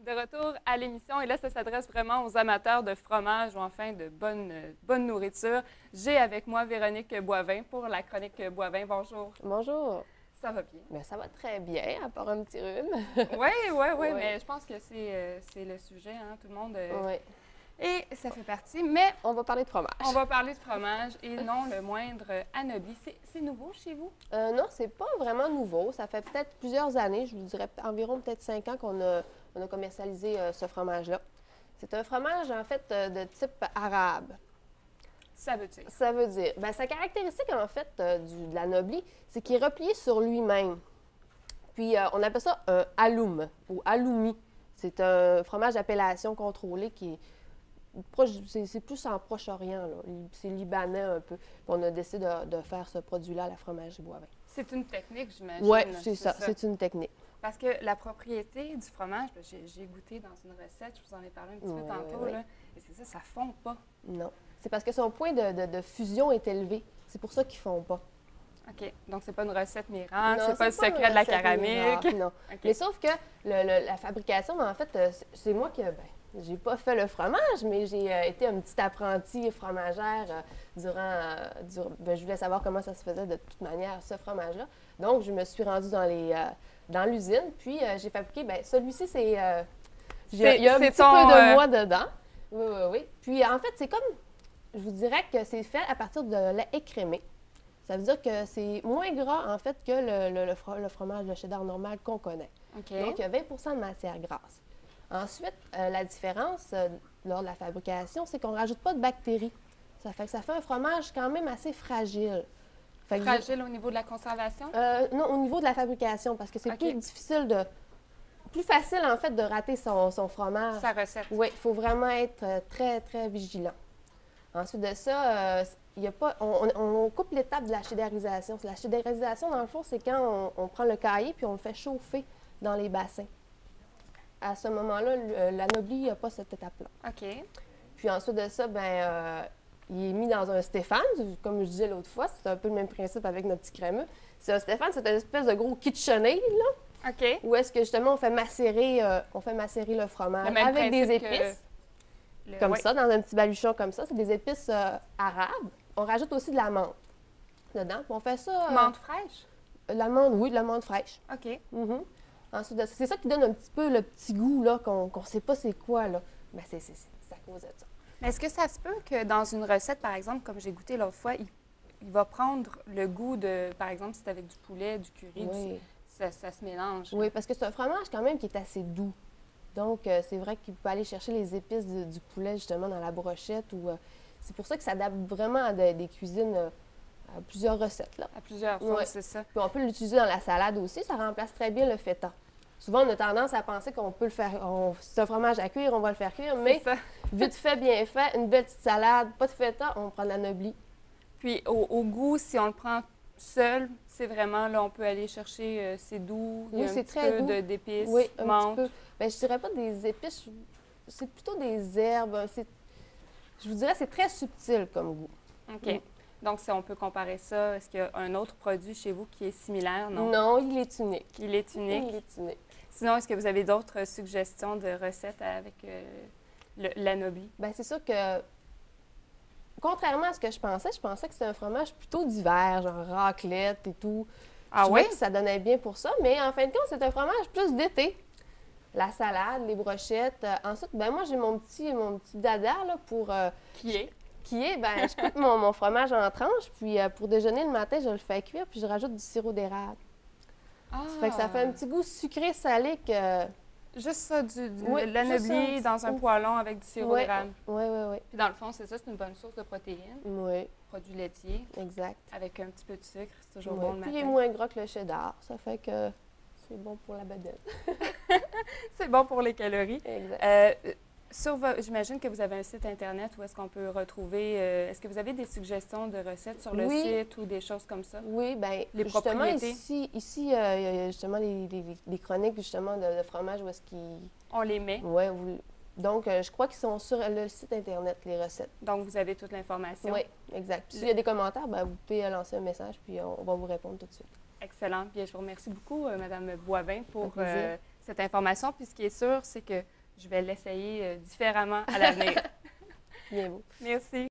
De retour à l'émission, et là, ça s'adresse vraiment aux amateurs de fromage ou enfin de bonne nourriture. J'ai avec moi Véronique Boivin pour la chronique Boivin. Bonjour. Bonjour. Ça va bien? Bien, ça va très bien, à part un petit rhume. Oui, oui, oui, Oui. mais je pense que c'est le sujet, hein, tout le monde. Oui. Et ça fait partie, mais On va parler de fromage. on va parler de fromage et non le moindre Anobli. C'est nouveau chez vous? Non, c'est pas vraiment nouveau. Ça fait peut-être plusieurs années, je vous dirais environ peut-être 5 ans on a commercialisé ce fromage-là. C'est un fromage, en fait, de type arabe. Ça veut dire? Ça veut dire, bien, sa caractéristique, en fait, de l'Anobli, c'est qu'il est replié sur lui-même. Puis, on appelle ça un halloum ou halloumi. C'est un fromage d'appellation contrôlée qui est proche, c'est plus en Proche-Orient, là. C'est libanais un peu. Puis on a décidé de faire ce produit-là à la fromagerie Boivin. C'est une technique, j'imagine. Oui, c'est ça. C'est une technique. Parce que la propriété du fromage, j'ai goûté dans une recette, je vous en ai parlé un petit peu tantôt, là, et c'est ça, ça ne fond pas. Non. C'est parce que son point de fusion est élevé. C'est pour ça qu'ils ne font pas. OK. Donc, c'est pas une recette miracle, Non, c'est pas le secret de la céramique. Non. OK. Mais sauf que la fabrication, en fait, c'est moi qui... j'ai pas fait le fromage, mais j'ai été une petite apprentie fromagère je voulais savoir comment ça se faisait de toute manière, ce fromage-là. Donc, je me suis rendue dans l'usine, puis j'ai fabriqué, bien, celui-ci, il y a un petit peu de moi dedans. Oui, oui, oui. Puis, en fait, c'est comme, je vous dirais que c'est fait à partir de lait écrémé. Ça veut dire que c'est moins gras, en fait, que le fromage de cheddar normal qu'on connaît. OK. Donc, il y a 20 de matière grasse. Ensuite, la différence lors de la fabrication, c'est qu'on ne rajoute pas de bactéries. Ça fait que ça fait un fromage quand même assez fragile. Fragile au niveau de la conservation? Non, au niveau de la fabrication, parce que c'est plus difficile plus facile, en fait, de rater son fromage. Sa recette. Oui, il faut vraiment être très, très vigilant. Ensuite de ça, on coupe l'étape de la chédarisation. La chédarisation, dans le fond, c'est quand on prend le caillé puis on le fait chauffer dans les bassins. À ce moment-là, l'Anobli n'a pas cette étape-là. OK. Puis ensuite de ça, il est mis dans un Stéphane, comme je disais l'autre fois. C'est un peu le même principe avec notre petit crémeux. C'est un Stéphane, c'est une espèce de gros KitchenAid, là. OK. Où est-ce que, justement, on fait macérer le fromage avec des épices. Comme ça, dans un petit baluchon comme ça. C'est des épices arabes. On rajoute aussi de la menthe dedans. Puis on fait ça... menthe fraîche? L'amande, oui, de la menthe fraîche. OK. Ensuite, c'est ça qui donne un petit peu le petit goût, là, qu'on ne sait pas c'est quoi, là. Mais c'est à cause de ça. Mais est-ce que ça se peut que dans une recette, par exemple, comme j'ai goûté l'autre fois, il va prendre le goût de, par exemple, si c'est avec du poulet, du curry, Oui. ça se mélange? Oui, parce que c'est un fromage quand même qui est assez doux. Donc, c'est vrai qu'il peut aller chercher les épices du poulet, justement, dans la brochette. C'est pour ça que ça adapte vraiment à des cuisines, à plusieurs recettes, là. À plusieurs fois, c'est ça. Puis on peut l'utiliser dans la salade aussi. Ça remplace très bien le feta. Souvent, on a tendance à penser qu'on peut le faire. C'est un fromage à cuire, on va le faire cuire. Mais vite fait, bien fait, une belle petite salade, pas de feta, on prend de l'Anobli. Puis au goût, si on le prend seul, c'est vraiment, là, on peut aller chercher, c'est doux, il y a un petit peu d'épices, oui, un menthe. petit peu. Bien, je dirais pas des épices, c'est plutôt des herbes. Je vous dirais c'est très subtil comme goût. OK. Donc, si on peut comparer ça, est-ce qu'il y a un autre produit chez vous qui est similaire? Non? Non, il est unique. Il est unique? Il est unique. Sinon, est-ce que vous avez d'autres suggestions de recettes avec l'Anobli? Bien, c'est sûr que, contrairement à ce que je pensais que c'était un fromage plutôt d'hiver, genre raclette et tout. Ah je trouvais oui? que ça donnait bien pour ça, mais en fin de compte, c'est un fromage plus d'été. La salade, les brochettes. Ensuite, ben moi, j'ai mon petit dada là, pour... Qui est? Ben, je coupe mon fromage en tranches, puis pour déjeuner le matin, je le fais cuire, puis je rajoute du sirop d'érable. Ah! Ça fait que ça fait un petit goût sucré-salé que... Juste ça, Oui, l'Anobli juste dans un poêlon avec du sirop d'érable. Oui, oui, oui. Puis dans le fond, c'est ça, c'est une bonne source de protéines. Oui, Produit laitier, exact. avec un petit peu de sucre, c'est toujours Oui. bon le Puis matin. il est moins gras que le cheddar, ça fait que c'est bon pour la bedaine. C'est bon pour les calories. Exact. J'imagine que vous avez un site Internet où est-ce qu'on peut retrouver... est-ce que vous avez des suggestions de recettes sur le site ou des choses comme ça? Oui, bien, les justement, propriétés. ici il y a justement les chroniques justement de fromage où est-ce qu'ils... On les met. Oui, donc je crois qu'ils sont sur le site Internet, les recettes. Donc, vous avez toute l'information. Oui, exact. Puis s'il y a des commentaires, ben, vous pouvez lancer un message, puis on va vous répondre tout de suite. Excellent. Bien, je vous remercie beaucoup, Mme Boivin, pour cette information. Puis ce qui est sûr, c'est que je vais l'essayer différemment à l'avenir. Bien beau. Merci.